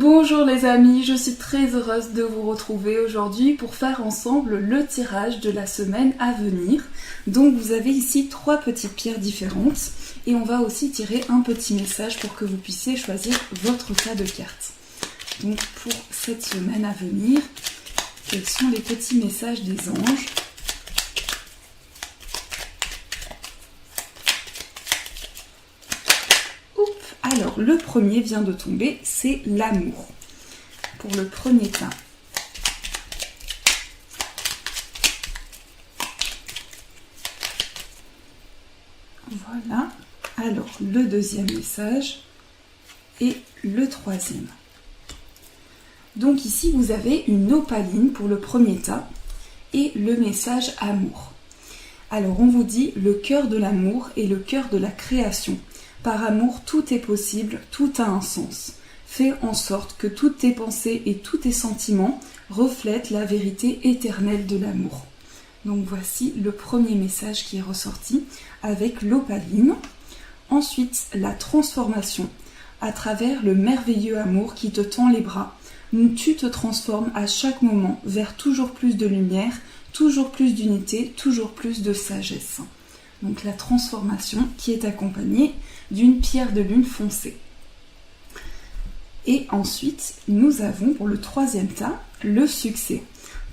Bonjour les amis, je suis très heureuse de vous retrouver aujourd'hui pour faire ensemble le tirage de la semaine à venir. Donc vous avez ici 3 petites pierres différentes et on va aussi tirer un petit message pour que vous puissiez choisir votre tas de cartes. Donc pour cette semaine à venir, quels sont les petits messages des anges ? Alors, le premier vient de tomber, c'est l'amour. Pour le premier tas. Voilà. Alors, le deuxième message et le troisième. Donc ici, vous avez une opaline pour le premier tas et le message amour. Alors, on vous dit le cœur de l'amour et le cœur de la création. Par amour, tout est possible, tout a un sens. Fais en sorte que toutes tes pensées et tous tes sentiments reflètent la vérité éternelle de l'amour. Donc voici le premier message qui est ressorti avec l'opaline. Ensuite, la transformation à travers le merveilleux amour qui te tend les bras. Tu te transformes à chaque moment vers toujours plus de lumière, toujours plus d'unité, toujours plus de sagesse. Donc la transformation qui est accompagnée d'une pierre de lune foncée. Et ensuite, nous avons pour le troisième tas, le succès.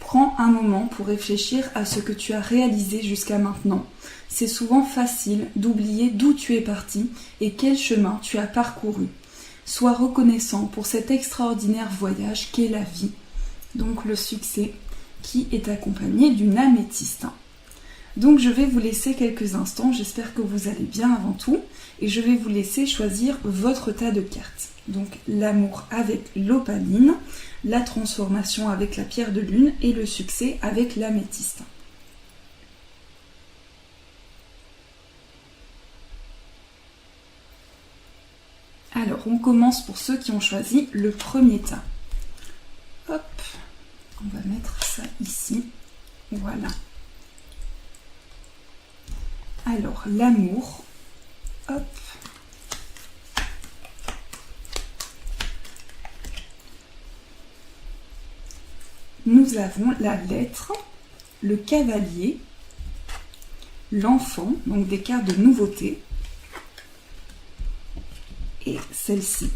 Prends un moment pour réfléchir à ce que tu as réalisé jusqu'à maintenant. C'est souvent facile d'oublier d'où tu es parti et quel chemin tu as parcouru. Sois reconnaissant pour cet extraordinaire voyage qu'est la vie. Donc le succès qui est accompagné d'une améthyste. Donc je vais vous laisser quelques instants, j'espère que vous allez bien avant tout, et je vais vous laisser choisir votre tas de cartes. Donc l'amour avec l'opaline, la transformation avec la pierre de lune et le succès avec l'améthyste. Alors on commence pour ceux qui ont choisi le premier tas. Hop, on va mettre ça ici, voilà. Alors, l'amour, hop, nous avons la lettre, le cavalier, l'enfant, donc des cartes de nouveauté, et celle-ci.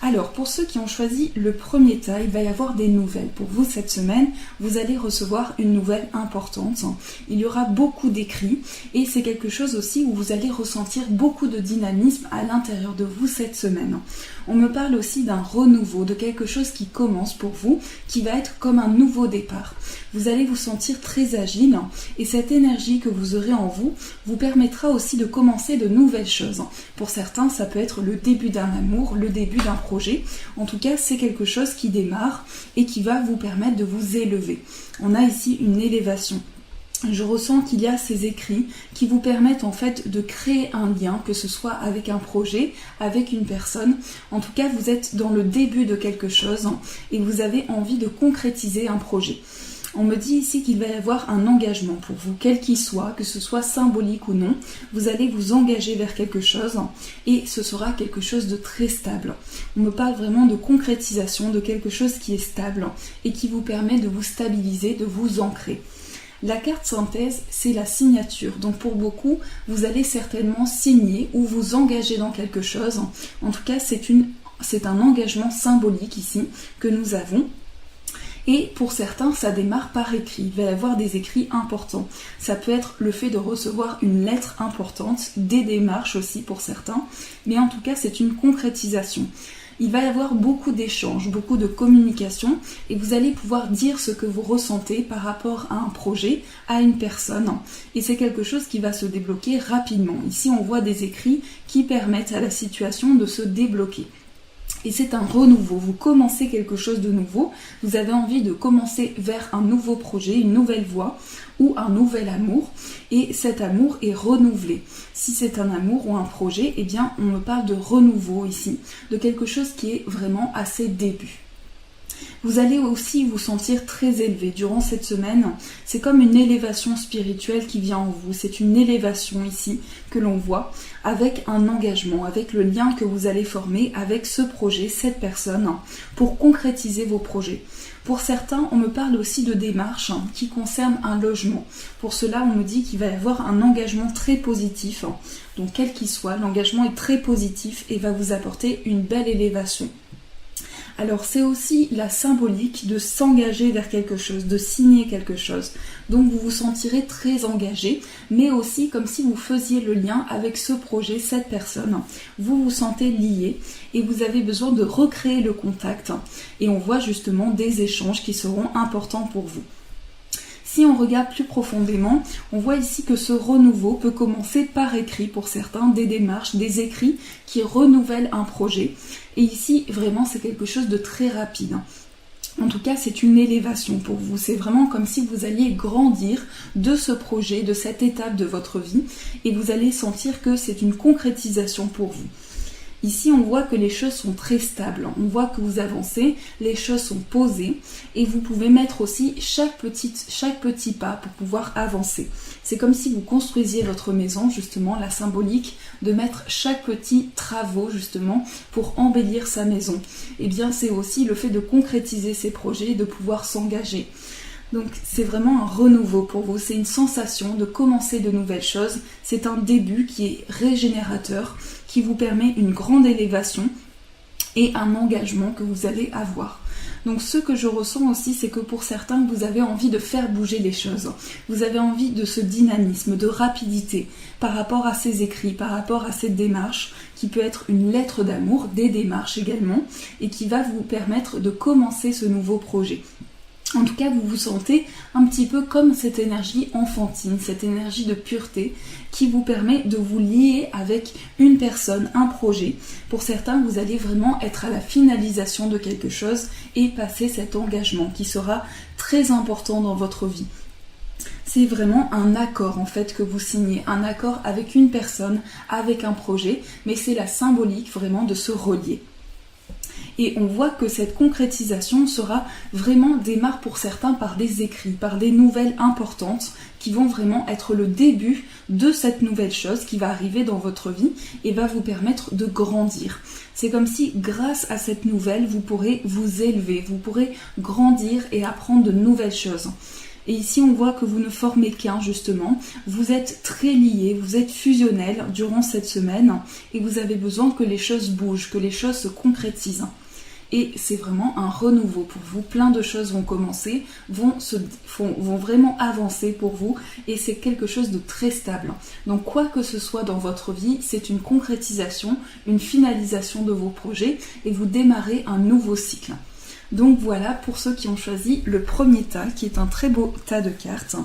Alors, pour ceux qui ont choisi le premier tas, il va y avoir des nouvelles. Pour vous, cette semaine, vous allez recevoir une nouvelle importante. Il y aura beaucoup d'écrits et c'est quelque chose aussi où vous allez ressentir beaucoup de dynamisme à l'intérieur de vous cette semaine. On me parle aussi d'un renouveau, de quelque chose qui commence pour vous, qui va être comme un nouveau départ. Vous allez vous sentir très agile et cette énergie que vous aurez en vous vous permettra aussi de commencer de nouvelles choses. Pour certains, ça peut être le début d'un amour, le début d'un projet. En tout cas, c'est quelque chose qui démarre et qui va vous permettre de vous élever. On a ici une élévation. Je ressens qu'il y a ces écrits qui vous permettent en fait de créer un lien, que ce soit avec un projet, avec une personne. En tout cas, vous êtes dans le début de quelque chose et vous avez envie de concrétiser un projet. On me dit ici qu'il va y avoir un engagement pour vous, quel qu'il soit, que ce soit symbolique ou non. Vous allez vous engager vers quelque chose et ce sera quelque chose de très stable. On me parle vraiment de concrétisation, de quelque chose qui est stable et qui vous permet de vous stabiliser, de vous ancrer. La carte synthèse, c'est la signature. Donc pour beaucoup, vous allez certainement signer ou vous engager dans quelque chose. En tout cas, c'est un engagement symbolique ici que nous avons. Et pour certains, ça démarre par écrit. Il va y avoir des écrits importants. Ça peut être le fait de recevoir une lettre importante, des démarches aussi pour certains. Mais en tout cas, c'est une concrétisation. Il va y avoir beaucoup d'échanges, beaucoup de communication et vous allez pouvoir dire ce que vous ressentez par rapport à un projet, à une personne. Et c'est quelque chose qui va se débloquer rapidement. Ici, on voit des écrits qui permettent à la situation de se débloquer. Et c'est un renouveau, vous commencez quelque chose de nouveau, vous avez envie de commencer vers un nouveau projet, une nouvelle voie ou un nouvel amour et cet amour est renouvelé. Si c'est un amour ou un projet, eh bien on me parle de renouveau ici, de quelque chose qui est vraiment à ses débuts. Vous allez aussi vous sentir très élevé durant cette semaine. C'est comme une élévation spirituelle qui vient en vous. C'est une élévation ici que l'on voit avec un engagement, avec le lien que vous allez former avec ce projet, cette personne, pour concrétiser vos projets. Pour certains, on me parle aussi de démarches qui concernent un logement. Pour cela, on me dit qu'il va y avoir un engagement très positif. Donc, quel qu'il soit, l'engagement est très positif et va vous apporter une belle élévation. Alors c'est aussi la symbolique de s'engager vers quelque chose, de signer quelque chose. Donc vous vous sentirez très engagé, mais aussi comme si vous faisiez le lien avec ce projet, cette personne. Vous vous sentez lié et vous avez besoin de recréer le contact. Et on voit justement des échanges qui seront importants pour vous. Si on regarde plus profondément, on voit ici que ce renouveau peut commencer par écrit pour certains, des démarches, des écrits qui renouvellent un projet. Et ici, vraiment, c'est quelque chose de très rapide. En tout cas, c'est une élévation pour vous. C'est vraiment comme si vous alliez grandir de ce projet, de cette étape de votre vie, et vous allez sentir que c'est une concrétisation pour vous. Ici, on voit que les choses sont très stables. On voit que vous avancez, les choses sont posées et vous pouvez mettre aussi chaque petit pas pour pouvoir avancer. C'est comme si vous construisiez votre maison, justement, la symbolique de mettre chaque petit travaux, justement, pour embellir sa maison. Et bien, c'est aussi le fait de concrétiser ses projets et de pouvoir s'engager. Donc c'est vraiment un renouveau pour vous, c'est une sensation de commencer de nouvelles choses, c'est un début qui est régénérateur, qui vous permet une grande élévation et un engagement que vous allez avoir. Donc ce que je ressens aussi, c'est que pour certains, vous avez envie de faire bouger les choses. Vous avez envie de ce dynamisme, de rapidité par rapport à ces écrits, par rapport à cette démarche qui peut être une lettre d'amour, des démarches également, et qui va vous permettre de commencer ce nouveau projet. En tout cas, vous vous sentez un petit peu comme cette énergie enfantine, cette énergie de pureté qui vous permet de vous lier avec une personne, un projet. Pour certains, vous allez vraiment être à la finalisation de quelque chose et passer cet engagement qui sera très important dans votre vie. C'est vraiment un accord en fait que vous signez, un accord avec une personne, avec un projet, mais c'est la symbolique vraiment de se relier. Et on voit que cette concrétisation démarre pour certains par des écrits, par des nouvelles importantes qui vont vraiment être le début de cette nouvelle chose qui va arriver dans votre vie et va vous permettre de grandir. C'est comme si grâce à cette nouvelle, vous pourrez vous élever, vous pourrez grandir et apprendre de nouvelles choses. Et ici, on voit que vous ne formez qu'un, justement. Vous êtes très liés, vous êtes fusionnels durant cette semaine et vous avez besoin que les choses bougent, que les choses se concrétisent. Et c'est vraiment un renouveau pour vous. Plein de choses vont commencer, vont vraiment avancer pour vous et c'est quelque chose de très stable. Donc quoi que ce soit dans votre vie, c'est une concrétisation, une finalisation de vos projets et vous démarrez un nouveau cycle. Donc voilà pour ceux qui ont choisi le premier tas, qui est un très beau tas de cartes,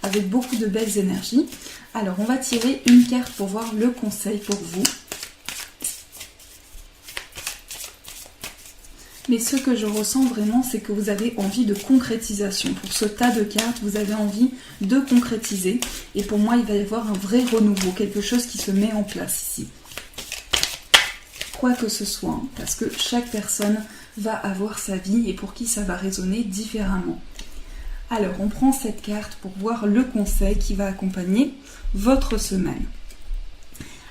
avec beaucoup de belles énergies. Alors on va tirer une carte pour voir le conseil pour vous. Mais ce que je ressens vraiment, c'est que vous avez envie de concrétisation. Pour ce tas de cartes, vous avez envie de concrétiser. Et pour moi, il va y avoir un vrai renouveau, quelque chose qui se met en place ici. Quoi que ce soit, parce que chaque personne va avoir sa vie et pour qui ça va résonner différemment. Alors, on prend cette carte pour voir le conseil qui va accompagner votre semaine.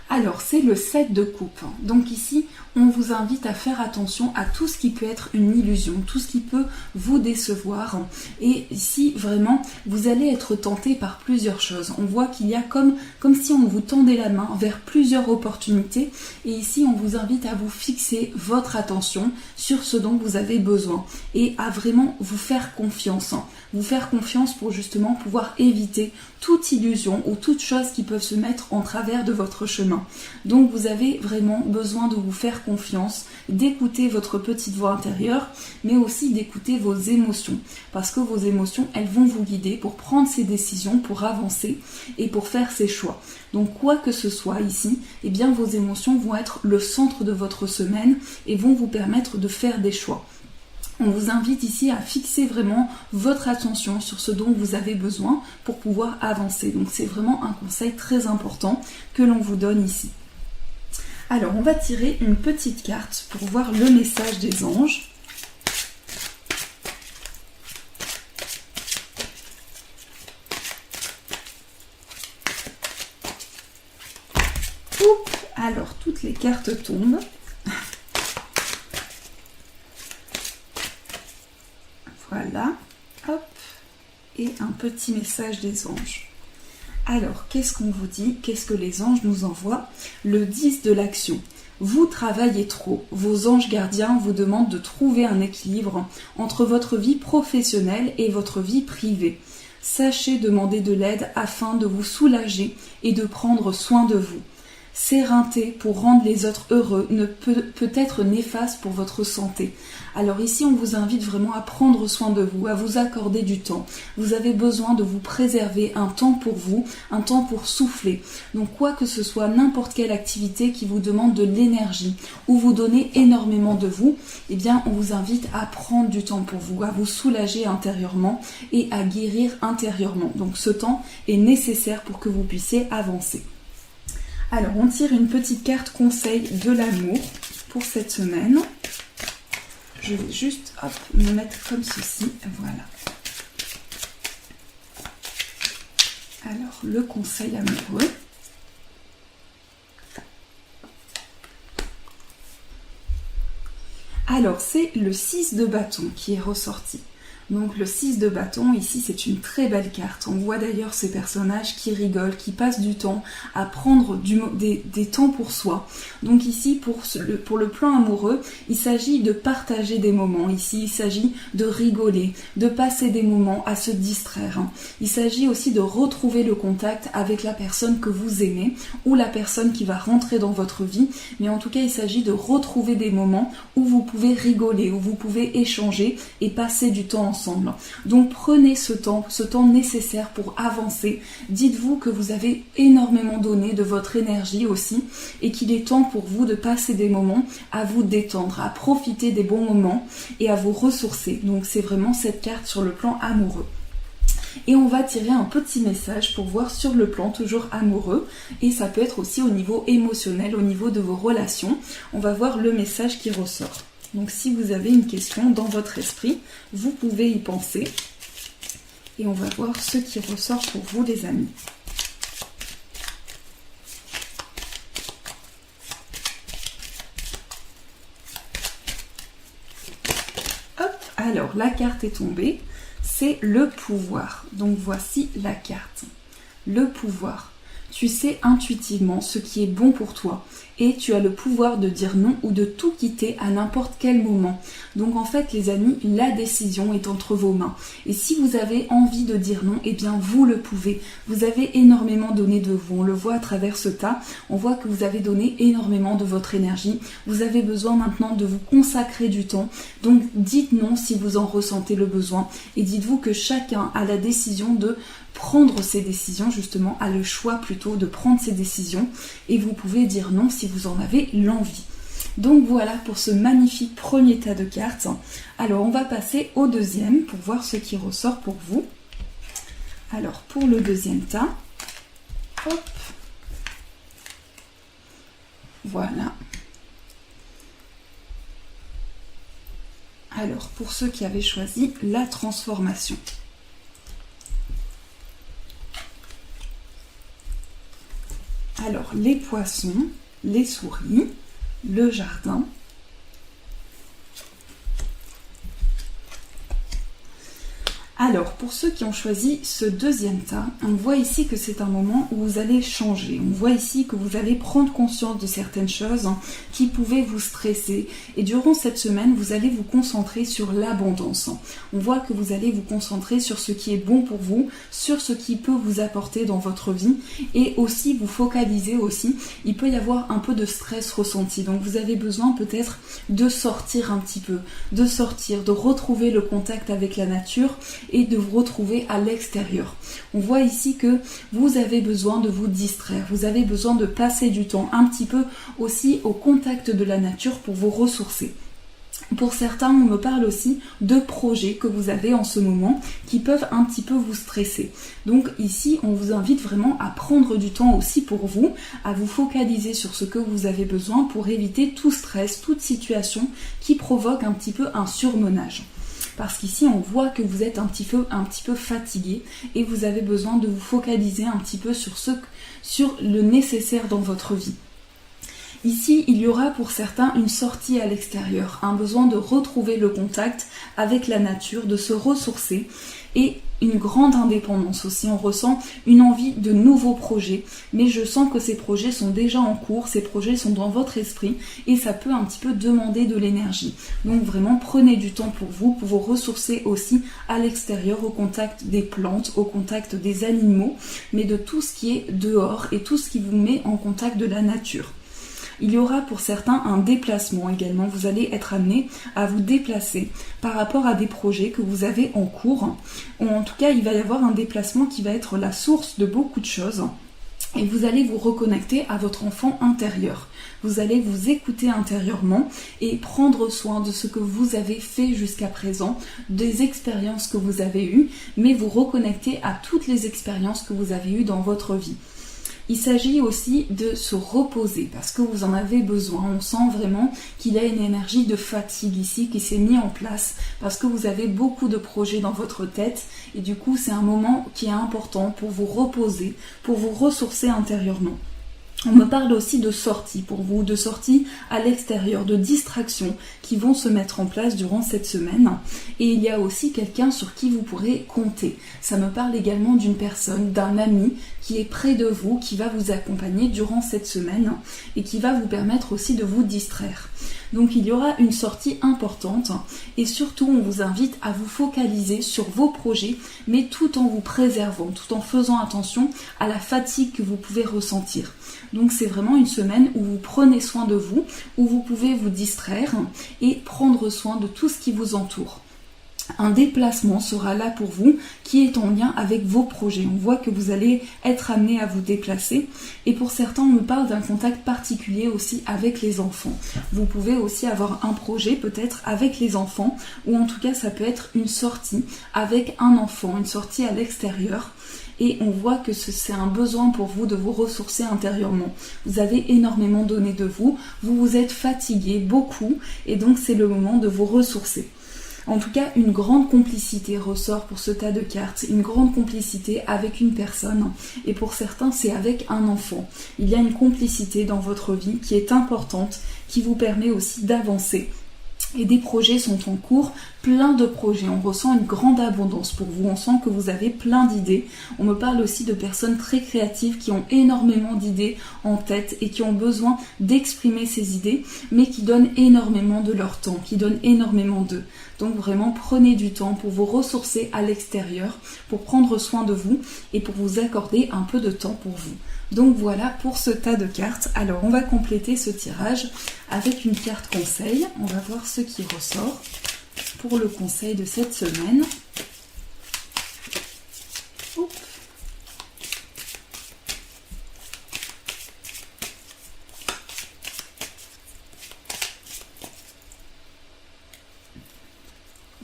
Alors, c'est le 7 de coupe. Donc ici, on vous invite à faire attention à tout ce qui peut être une illusion, tout ce qui peut vous décevoir. Et ici, vraiment, vous allez être tenté par plusieurs choses. On voit qu'il y a comme si on vous tendait la main vers plusieurs opportunités. Et ici, on vous invite à vous fixer votre attention sur ce dont vous avez besoin et à vraiment vous faire confiance. Vous faire confiance pour justement pouvoir éviter toute illusion ou toute chose qui peut se mettre en travers de votre chemin. Donc vous avez vraiment besoin de vous faire confiance, d'écouter votre petite voix intérieure, mais aussi d'écouter vos émotions. Parce que vos émotions, elles vont vous guider pour prendre ces décisions, pour avancer et pour faire ces choix. Donc quoi que ce soit ici, eh bien vos émotions vont être le centre de votre semaine et vont vous permettre de faire des choix. On vous invite ici à fixer vraiment votre attention sur ce dont vous avez besoin pour pouvoir avancer. Donc c'est vraiment un conseil très important que l'on vous donne ici. Alors on va tirer une petite carte pour voir le message des anges. toutes les cartes tombent. Voilà, hop, et un petit message des anges. Alors, qu'est-ce qu'on vous dit? Qu'est-ce que les anges nous envoient? Le 10 de l'action. Vous travaillez trop. Vos anges gardiens vous demandent de trouver un équilibre entre votre vie professionnelle et votre vie privée. Sachez demander de l'aide afin de vous soulager et de prendre soin de vous. S'éreinter pour rendre les autres heureux ne peut être néfaste pour votre santé. Alors ici, on vous invite vraiment à prendre soin de vous, à vous accorder du temps. Vous avez besoin de vous préserver un temps pour vous, un temps pour souffler. Donc quoi que ce soit, n'importe quelle activité qui vous demande de l'énergie ou vous donnez énormément de vous, eh bien on vous invite à prendre du temps pour vous, à vous soulager intérieurement et à guérir intérieurement. Donc ce temps est nécessaire pour que vous puissiez avancer. Alors, on tire une petite carte conseil de l'amour pour cette semaine. Je vais juste me mettre comme ceci. Voilà. Alors, le conseil amoureux. Alors, c'est le 6 de bâton qui est ressorti. Donc le 6 de bâton, ici c'est une très belle carte. On voit d'ailleurs ces personnages qui rigolent, qui passent du temps à prendre des temps pour soi. Donc ici pour le plan amoureux, il s'agit de partager des moments. Ici il s'agit de rigoler, de passer des moments à se distraire. Il s'agit aussi de retrouver le contact avec la personne que vous aimez ou la personne qui va rentrer dans votre vie. Mais en tout cas il s'agit de retrouver des moments où vous pouvez rigoler, où vous pouvez échanger et passer du temps ensemble. Donc prenez ce temps nécessaire pour avancer. Dites-vous que vous avez énormément donné de votre énergie aussi et qu'il est temps pour vous de passer des moments à vous détendre, à profiter des bons moments et à vous ressourcer. Donc c'est vraiment cette carte sur le plan amoureux. Et on va tirer un petit message pour voir sur le plan toujours amoureux et ça peut être aussi au niveau émotionnel, au niveau de vos relations. On va voir le message qui ressort. Donc si vous avez une question dans votre esprit, vous pouvez y penser. Et on va voir ce qui ressort pour vous les amis. Hop, alors la carte est tombée, c'est le pouvoir. Donc voici la carte. Le pouvoir. Tu sais intuitivement ce qui est bon pour toi et tu as le pouvoir de dire non ou de tout quitter à n'importe quel moment. Donc en fait les amis, la décision est entre vos mains. Et si vous avez envie de dire non, eh bien vous le pouvez. Vous avez énormément donné de vous. On le voit à travers ce tas. On voit que vous avez donné énormément de votre énergie. Vous avez besoin maintenant de vous consacrer du temps. Donc dites non si vous en ressentez le besoin. Et dites-vous que chacun a la décision de prendre ses décisions, justement, a le choix plutôt de prendre ses décisions et vous pouvez dire non si vous en avez l'envie. Donc voilà pour ce magnifique premier tas de cartes. Alors on va passer au deuxième pour voir ce qui ressort pour vous. Alors pour le deuxième tas, hop, voilà. Alors pour ceux qui avaient choisi la transformation. Alors, les poissons, les souris, le jardin. Alors, pour ceux qui ont choisi ce deuxième tas, on voit ici que c'est un moment où vous allez changer. On voit ici que vous allez prendre conscience de certaines choses qui pouvaient vous stresser. Et durant cette semaine, vous allez vous concentrer sur l'abondance. On voit que vous allez vous concentrer sur ce qui est bon pour vous, sur ce qui peut vous apporter dans votre vie et aussi vous focaliser aussi. Il peut y avoir un peu de stress ressenti. Donc, vous avez besoin peut-être de sortir un petit peu, de sortir, de retrouver le contact avec la nature et de vous retrouver à l'extérieur. On voit ici que vous avez besoin de vous distraire, vous avez besoin de passer du temps un petit peu aussi au contact de la nature pour vous ressourcer. Pour certains, on me parle aussi de projets que vous avez en ce moment qui peuvent un petit peu vous stresser. Donc ici, on vous invite vraiment à prendre du temps aussi pour vous, à vous focaliser sur ce que vous avez besoin pour éviter tout stress, toute situation qui provoque un petit peu un surmenage. Parce qu'ici on voit que vous êtes un petit peu fatigué et vous avez besoin de vous focaliser un petit peu sur le nécessaire dans votre vie. Ici, il y aura pour certains une sortie à l'extérieur, un besoin de retrouver le contact avec la nature, de se ressourcer et une grande indépendance aussi. On ressent une envie de nouveaux projets, mais je sens que ces projets sont déjà en cours, ces projets sont dans votre esprit et ça peut un petit peu demander de l'énergie. Donc vraiment, prenez du temps pour vous ressourcer aussi à l'extérieur, au contact des plantes, au contact des animaux, mais de tout ce qui est dehors et tout ce qui vous met en contact de la nature. Il y aura pour certains un déplacement également. Vous allez être amené à vous déplacer par rapport à des projets que vous avez en cours. Ou en tout cas, il va y avoir un déplacement qui va être la source de beaucoup de choses. Et vous allez vous reconnecter à votre enfant intérieur. Vous allez vous écouter intérieurement et prendre soin de ce que vous avez fait jusqu'à présent, des expériences que vous avez eues, mais vous reconnecter à toutes les expériences que vous avez eues dans votre vie. Il s'agit aussi de se reposer parce que vous en avez besoin. On sent vraiment qu'il y a une énergie de fatigue ici qui s'est mise en place parce que vous avez beaucoup de projets dans votre tête et du coup c'est un moment qui est important pour vous reposer, pour vous ressourcer intérieurement. On me parle aussi de sorties pour vous, de sorties à l'extérieur, de distractions qui vont se mettre en place durant cette semaine. Et il y a aussi quelqu'un sur qui vous pourrez compter. Ça me parle également d'une personne, d'un ami qui est près de vous, qui va vous accompagner durant cette semaine et qui va vous permettre aussi de vous distraire. Donc il y aura une sortie importante et surtout on vous invite à vous focaliser sur vos projets mais tout en vous préservant, tout en faisant attention à la fatigue que vous pouvez ressentir. Donc c'est vraiment une semaine où vous prenez soin de vous, où vous pouvez vous distraire et prendre soin de tout ce qui vous entoure. Un déplacement sera là pour vous qui est en lien avec vos projets. On voit que vous allez être amené à vous déplacer et pour certains on me parle d'un contact particulier aussi avec les enfants. Vous pouvez aussi avoir un projet peut-être avec les enfants ou en tout cas ça peut être une sortie avec un enfant, une sortie à l'extérieur. Et on voit que c'est un besoin pour vous de vous ressourcer intérieurement. Vous avez énormément donné de vous, vous vous êtes fatigué beaucoup et donc c'est le moment de vous ressourcer. En tout cas, une grande complicité ressort pour ce tas de cartes, une grande complicité avec une personne et pour certains c'est avec un enfant. Il y a une complicité dans votre vie qui est importante, qui vous permet aussi d'avancer. Et des projets sont en cours, plein de projets. On ressent une grande abondance pour vous. On sent que vous avez plein d'idées. On me parle aussi de personnes très créatives qui ont énormément d'idées en tête et qui ont besoin d'exprimer ces idées, mais qui donnent énormément de leur temps, qui donnent énormément d'eux. Donc vraiment, prenez du temps pour vous ressourcer à l'extérieur, pour prendre soin de vous et pour vous accorder un peu de temps pour vous. Donc voilà pour ce tas de cartes. Alors on va compléter ce tirage avec une carte conseil. On va voir ce qui ressort pour le conseil de cette semaine. Oups.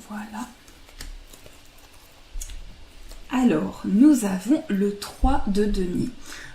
Voilà. Alors, nous avons le 3 de denier.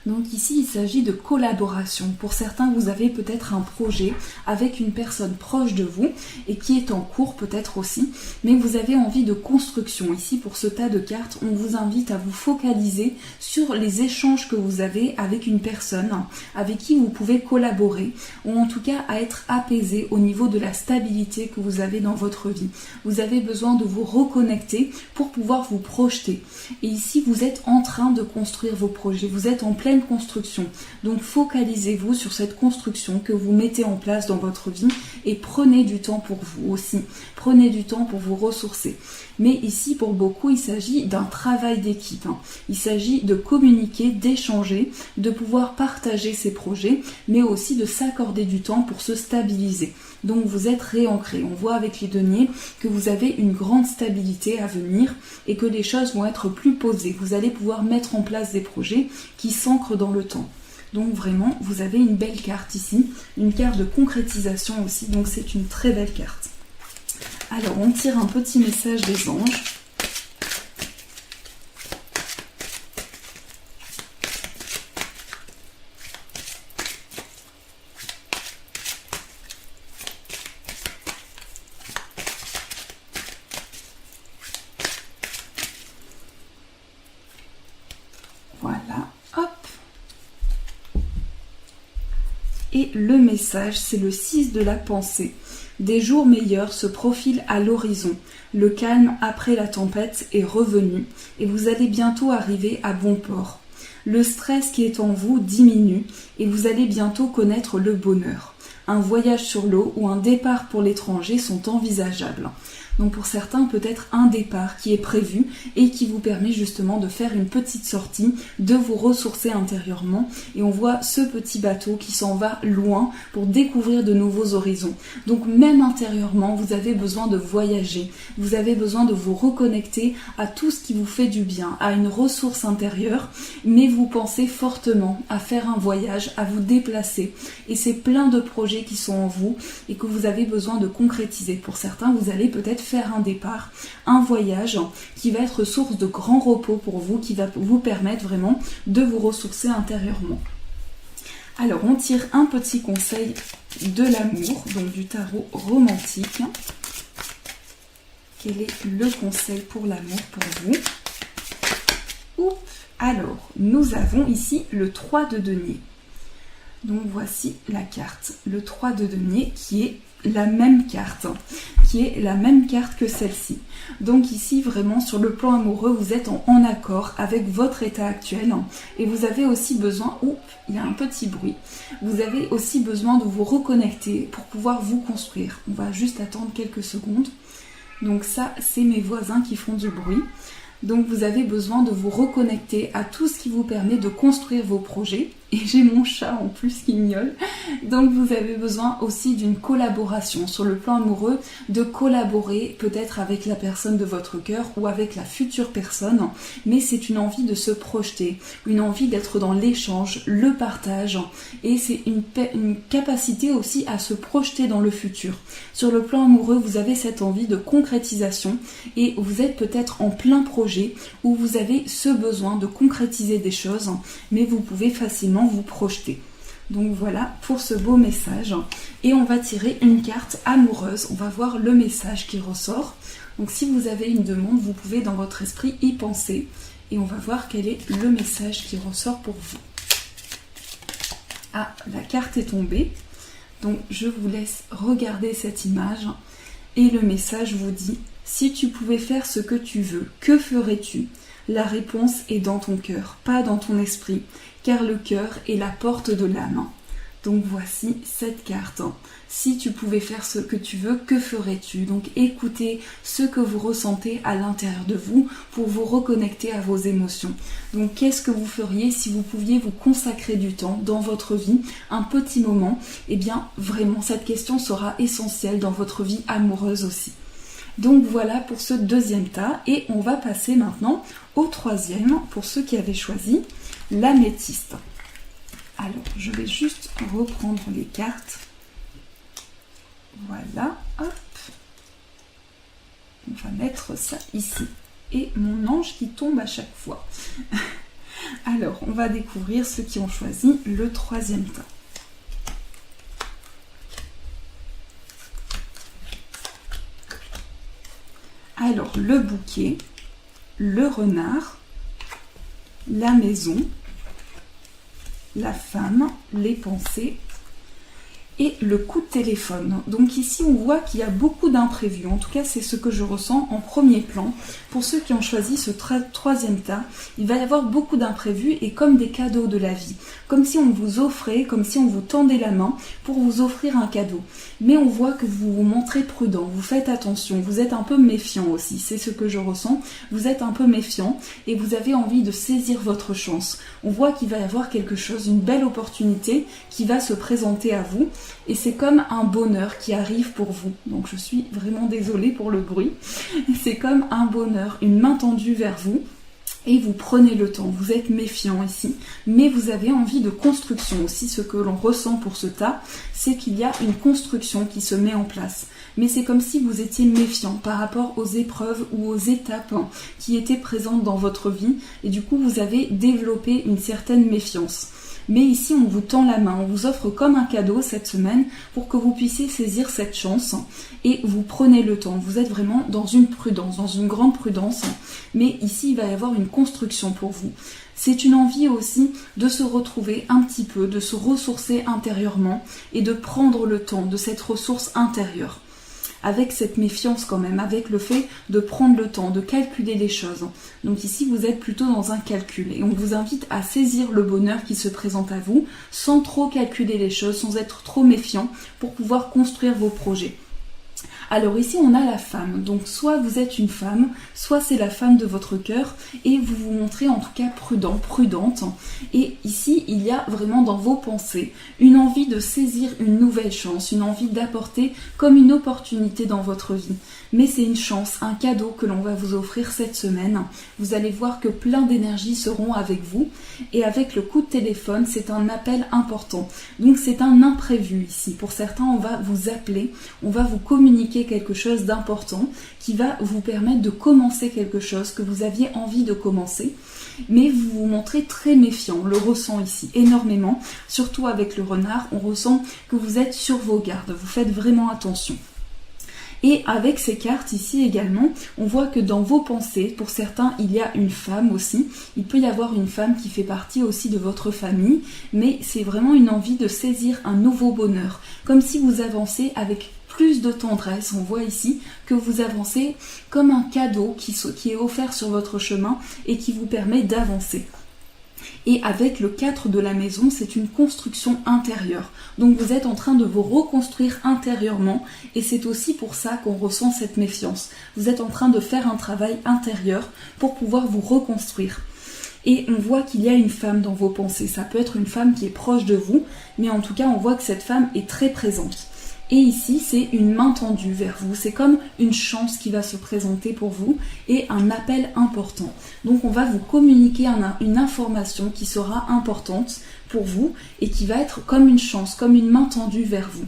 Donc ici, il s'agit de collaboration. Pour certains, vous avez peut-être un projet avec une personne proche de vous et qui est en cours peut-être aussi, mais vous avez envie de construction. Ici, pour ce tas de cartes, on vous invite à vous focaliser sur les échanges que vous avez avec une personne avec qui vous pouvez collaborer ou en tout cas à être apaisé au niveau de la stabilité que vous avez dans votre vie. Vous avez besoin de vous reconnecter pour pouvoir vous projeter. Et ici, vous êtes en train de construire vos projets. Vous êtes en pleine construction. Donc focalisez-vous sur cette construction que vous mettez en place dans votre vie et prenez du temps pour vous aussi. Prenez du temps pour vous ressourcer. Mais ici, pour beaucoup, il s'agit d'un travail d'équipe. Il s'agit de communiquer, d'échanger, de pouvoir partager ses projets, mais aussi de s'accorder du temps pour se stabiliser. Donc vous êtes réancré. On voit avec les deniers que vous avez une grande stabilité à venir et que les choses vont être plus posées. Vous allez pouvoir mettre en place des projets qui s'ancrent dans le temps. Donc vraiment, vous avez une belle carte ici, une carte de concrétisation aussi, donc c'est une très belle carte. Alors, on tire un petit message des anges. Voilà, hop. Et le message, c'est le 6 de la pensée. Des jours meilleurs se profilent à l'horizon. Le calme après la tempête est revenu et vous allez bientôt arriver à bon port. Le stress qui est en vous diminue et vous allez bientôt connaître le bonheur. Un voyage sur l'eau ou un départ pour l'étranger sont envisageables. Donc pour certains, peut-être un départ qui est prévu et qui vous permet justement de faire une petite sortie, de vous ressourcer intérieurement. Et on voit ce petit bateau qui s'en va loin pour découvrir de nouveaux horizons. Donc même intérieurement, vous avez besoin de voyager. Vous avez besoin de vous reconnecter à tout ce qui vous fait du bien, à une ressource intérieure. Mais vous pensez fortement à faire un voyage, à vous déplacer. Et c'est plein de projets qui sont en vous et que vous avez besoin de concrétiser. Pour certains, vous allez peut-être faire un départ, un voyage qui va être source de grand repos pour vous, qui va vous permettre vraiment de vous ressourcer intérieurement. Alors, on tire un petit conseil de l'amour, donc du tarot romantique. Quel est le conseil pour l'amour pour vous? Alors, nous avons ici le 3 de denier. Donc voici la carte, le 3 de denier qui est la même carte que celle-ci. Donc ici vraiment sur le plan amoureux vous êtes en accord avec votre état actuel et vous avez aussi besoin, il y a un petit bruit, vous avez aussi besoin de vous reconnecter pour pouvoir vous construire. On va juste attendre quelques secondes. Donc ça c'est mes voisins qui font du bruit. Donc vous avez besoin de vous reconnecter à tout ce qui vous permet de construire vos projets. Et j'ai mon chat en plus qui miaule. Donc vous avez besoin aussi d'une collaboration sur le plan amoureux, de collaborer peut-être avec la personne de votre cœur ou avec la future personne. Mais c'est une envie de se projeter, une envie d'être dans l'échange, le partage. Et c'est une capacité aussi à se projeter dans le futur. Sur le plan amoureux, vous avez cette envie de concrétisation et vous êtes peut-être en plein projet où vous avez ce besoin de concrétiser des choses, mais vous pouvez facilement vous projeter. Donc voilà pour ce beau message. Et on va tirer une carte amoureuse. On va voir le message qui ressort. Donc si vous avez une demande, vous pouvez dans votre esprit y penser. Et on va voir quel est le message qui ressort pour vous. Ah, la carte est tombée. Donc je vous laisse regarder cette image. Et le message vous dit: si tu pouvais faire ce que tu veux, que ferais-tu? La réponse est dans ton cœur, pas dans ton esprit, car le cœur est la porte de l'âme. Donc voici cette carte. Si tu pouvais faire ce que tu veux, que ferais-tu? Donc écoutez ce que vous ressentez à l'intérieur de vous pour vous reconnecter à vos émotions. Donc qu'est-ce que vous feriez si vous pouviez vous consacrer du temps dans votre vie, un petit moment? Eh bien vraiment cette question sera essentielle dans votre vie amoureuse aussi. Donc voilà pour ce deuxième tas et on va passer maintenant au troisième pour ceux qui avaient choisi l'améthyste. Alors je vais juste reprendre les cartes. Voilà, hop. On va mettre ça ici. Et mon ange qui tombe à chaque fois. Alors on va découvrir ceux qui ont choisi le troisième tas. Alors, le bouquet, le renard, la maison, la femme, les pensées et le coup de téléphone. Donc ici, on voit qu'il y a beaucoup d'imprévus. En tout cas, c'est ce que je ressens en premier plan. Pour ceux qui ont choisi ce troisième tas, il va y avoir beaucoup d'imprévus et comme des cadeaux de la vie. Comme si on vous offrait, comme si on vous tendait la main pour vous offrir un cadeau. Mais on voit que vous vous montrez prudent, vous faites attention, vous êtes un peu méfiant aussi. C'est ce que je ressens. Vous êtes un peu méfiant et vous avez envie de saisir votre chance. On voit qu'il va y avoir quelque chose, une belle opportunité qui va se présenter à vous. Et c'est comme un bonheur qui arrive pour vous. Donc je suis vraiment désolée pour le bruit. C'est comme un bonheur, une main tendue vers vous. Et vous prenez le temps, vous êtes méfiant ici, mais vous avez envie de construction aussi. Ce que l'on ressent pour ce tas, c'est qu'il y a une construction qui se met en place. Mais c'est comme si vous étiez méfiant par rapport aux épreuves ou aux étapes qui étaient présentes dans votre vie. Et du coup, vous avez développé une certaine méfiance. Mais ici, on vous tend la main, on vous offre comme un cadeau cette semaine pour que vous puissiez saisir cette chance et vous prenez le temps. Vous êtes vraiment dans une prudence, dans une grande prudence, mais ici, il va y avoir une construction pour vous. C'est une envie aussi de se retrouver un petit peu, de se ressourcer intérieurement et de prendre le temps de cette ressource intérieure. Avec cette méfiance quand même, avec le fait de prendre le temps, de calculer les choses. Donc ici, vous êtes plutôt dans un calcul et on vous invite à saisir le bonheur qui se présente à vous sans trop calculer les choses, sans être trop méfiant pour pouvoir construire vos projets. Alors ici, on a la femme. Donc soit vous êtes une femme, soit c'est la femme de votre cœur et vous vous montrez en tout cas prudent, prudente. Et ici, il y a vraiment dans vos pensées une envie de saisir une nouvelle chance, une envie d'apporter comme une opportunité dans votre vie. Mais c'est une chance, un cadeau que l'on va vous offrir cette semaine. Vous allez voir que plein d'énergies seront avec vous. Et avec le coup de téléphone, c'est un appel important. Donc c'est un imprévu ici. Pour certains, on va vous appeler, on va vous communiquer quelque chose d'important qui va vous permettre de commencer quelque chose que vous aviez envie de commencer. Mais vous vous montrez très méfiant, on le ressent ici énormément. Surtout avec le renard, on ressent que vous êtes sur vos gardes. Vous faites vraiment attention. Et avec ces cartes ici également, on voit que dans vos pensées, pour certains, il y a une femme aussi. Il peut y avoir une femme qui fait partie aussi de votre famille, mais c'est vraiment une envie de saisir un nouveau bonheur. Comme si vous avancez avec plus de tendresse. On voit ici que vous avancez comme un cadeau qui est offert sur votre chemin et qui vous permet d'avancer. Et avec le 4 de la maison, c'est une construction intérieure. Donc vous êtes en train de vous reconstruire intérieurement et c'est aussi pour ça qu'on ressent cette méfiance. Vous êtes en train de faire un travail intérieur pour pouvoir vous reconstruire. Et on voit qu'il y a une femme dans vos pensées. Ça peut être une femme qui est proche de vous, mais en tout cas on voit que cette femme est très présente. Et ici, c'est une main tendue vers vous. C'est comme une chance qui va se présenter pour vous et un appel important. Donc, on va vous communiquer une information qui sera importante pour vous et qui va être comme une chance, comme une main tendue vers vous.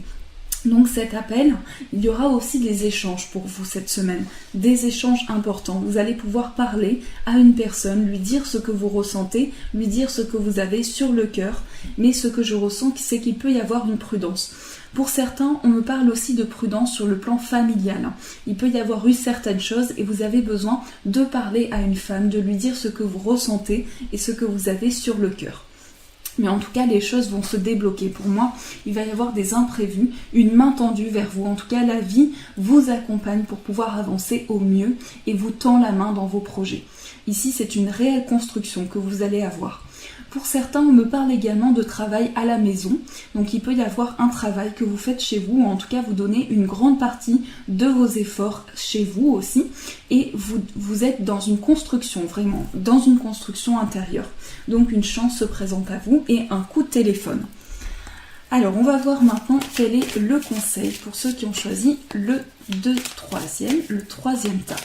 Donc cet appel, il y aura aussi des échanges pour vous cette semaine, des échanges importants. Vous allez pouvoir parler à une personne, lui dire ce que vous ressentez, lui dire ce que vous avez sur le cœur, mais ce que je ressens, c'est qu'il peut y avoir une prudence. Pour certains, on me parle aussi de prudence sur le plan familial. Il peut y avoir eu certaines choses et vous avez besoin de parler à une femme, de lui dire ce que vous ressentez et ce que vous avez sur le cœur. Mais en tout cas, les choses vont se débloquer. Pour moi, il va y avoir des imprévus, une main tendue vers vous. En tout cas, la vie vous accompagne pour pouvoir avancer au mieux et vous tend la main dans vos projets. Ici, c'est une réelle construction que vous allez avoir. Pour certains, on me parle également de travail à la maison. Donc il peut y avoir un travail que vous faites chez vous, ou en tout cas vous donnez une grande partie de vos efforts chez vous aussi. Et vous êtes dans une construction, vraiment, dans une construction intérieure. Donc une chance se présente à vous et un coup de téléphone. Alors on va voir maintenant quel est le conseil pour ceux qui ont choisi le troisième tas.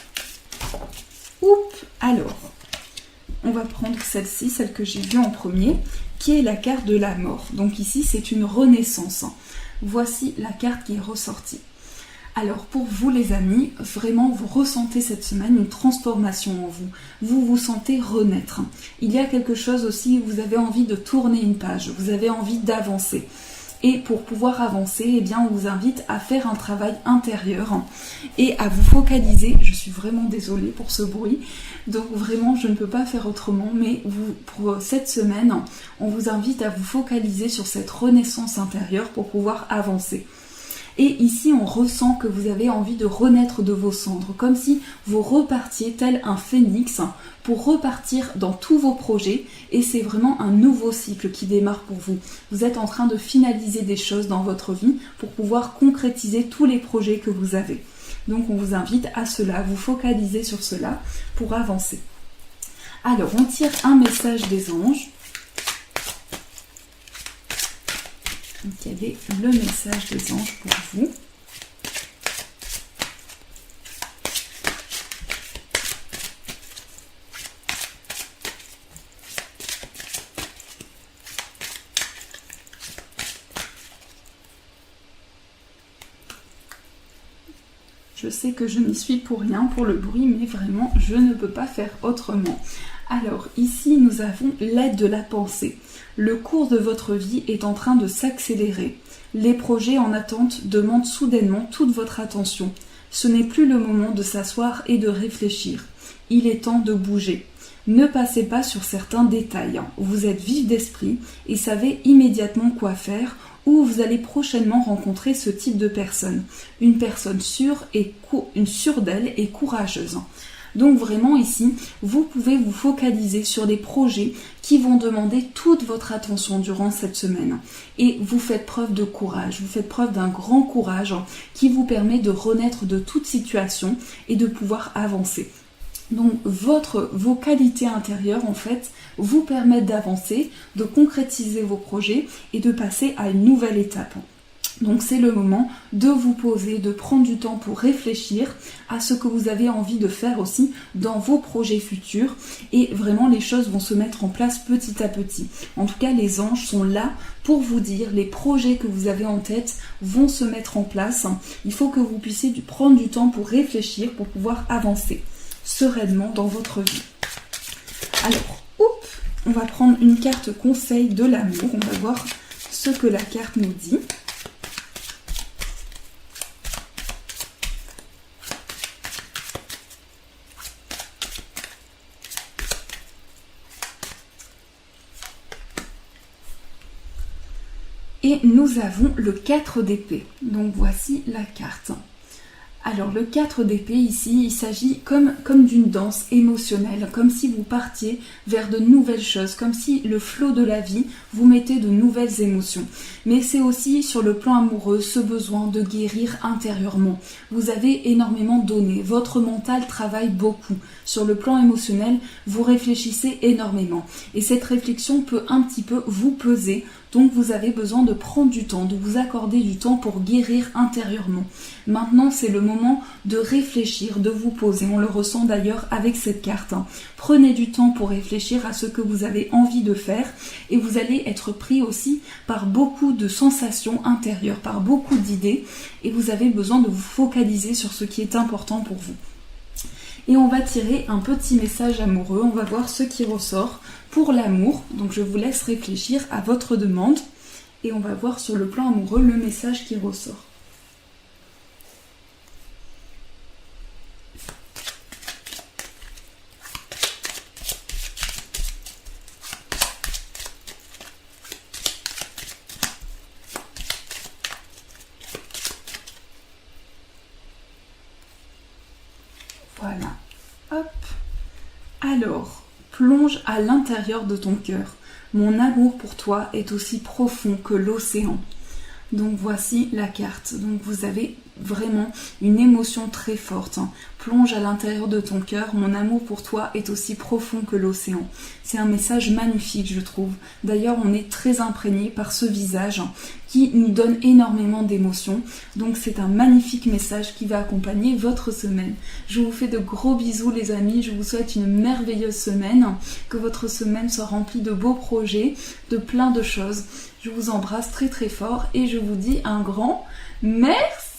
Alors... on va prendre celle-ci, celle que j'ai vue en premier, qui est la carte de la mort. Donc ici, c'est une renaissance. Voici la carte qui est ressortie. Alors pour vous les amis, vraiment vous ressentez cette semaine une transformation en vous. Vous vous sentez renaître. Il y a quelque chose aussi où vous avez envie de tourner une page, vous avez envie d'avancer. Et pour pouvoir avancer, eh bien, on vous invite à faire un travail intérieur et à vous focaliser. Je suis vraiment désolée pour ce bruit, donc vraiment je ne peux pas faire autrement, mais pour cette semaine, on vous invite à vous focaliser sur cette renaissance intérieure pour pouvoir avancer. Et ici, on ressent que vous avez envie de renaître de vos cendres, comme si vous repartiez tel un phénix pour repartir dans tous vos projets. Et c'est vraiment un nouveau cycle qui démarre pour vous. Vous êtes en train de finaliser des choses dans votre vie pour pouvoir concrétiser tous les projets que vous avez. Donc, on vous invite à cela, vous focaliser sur cela pour avancer. Alors, on tire un message des anges. Quel est le message des anges pour vous? Je sais que je n'y suis pour rien pour le bruit, mais vraiment, je ne peux pas faire autrement. Alors, ici, nous avons l'aide de la pensée. Le cours de votre vie est en train de s'accélérer. Les projets en attente demandent soudainement toute votre attention. Ce n'est plus le moment de s'asseoir et de réfléchir. Il est temps de bouger. Ne passez pas sur certains détails. Vous êtes vif d'esprit et savez immédiatement quoi faire, ou vous allez prochainement rencontrer ce type de personne. Une personne sûre d'elle et courageuse. Donc vraiment ici, vous pouvez vous focaliser sur des projets qui vont demander toute votre attention durant cette semaine. Et vous faites preuve de courage, vous faites preuve d'un grand courage qui vous permet de renaître de toute situation et de pouvoir avancer. Donc vos qualités intérieures en fait vous permettent d'avancer, de concrétiser vos projets et de passer à une nouvelle étape. Donc c'est le moment de vous poser, de prendre du temps pour réfléchir à ce que vous avez envie de faire aussi dans vos projets futurs et vraiment les choses vont se mettre en place petit à petit. En tout cas les anges sont là pour vous dire les projets que vous avez en tête vont se mettre en place. Il faut que vous puissiez prendre du temps pour réfléchir pour pouvoir avancer sereinement dans votre vie. Alors, on va prendre une carte conseil de l'amour. On va voir ce que la carte nous dit. Et nous avons le 4 d'épée. Donc voici la carte. Alors le 4 d'épée ici, il s'agit comme d'une danse émotionnelle, comme si vous partiez vers de nouvelles choses, comme si le flot de la vie vous mettait de nouvelles émotions. Mais c'est aussi sur le plan amoureux ce besoin de guérir intérieurement. Vous avez énormément donné, votre mental travaille beaucoup. Sur le plan émotionnel, vous réfléchissez énormément. Et cette réflexion peut un petit peu vous peser. Donc vous avez besoin de prendre du temps, de vous accorder du temps pour guérir intérieurement. Maintenant, c'est le moment de réfléchir, de vous poser. On le ressent d'ailleurs avec cette carte. Prenez du temps pour réfléchir à ce que vous avez envie de faire et vous allez être pris aussi par beaucoup de sensations intérieures, par beaucoup d'idées et vous avez besoin de vous focaliser sur ce qui est important pour vous. Et on va tirer un petit message amoureux, on va voir ce qui ressort pour l'amour. Donc je vous laisse réfléchir à votre demande et on va voir sur le plan amoureux le message qui ressort. Voilà, hop. Alors, plonge à l'intérieur de ton cœur. Mon amour pour toi est aussi profond que l'océan. Donc voici la carte. Donc vous avez vraiment une émotion très forte. Plonge à l'intérieur de ton cœur. Mon amour pour toi est aussi profond que l'océan. C'est un message magnifique, je trouve. D'ailleurs, on est très imprégné par ce visage qui nous donne énormément d'émotions. Donc c'est un magnifique message qui va accompagner votre semaine. Je vous fais de gros bisous les amis. Je vous souhaite une merveilleuse semaine. Que votre semaine soit remplie de beaux projets, de plein de choses. Je vous embrasse très très fort et je vous dis un grand merci.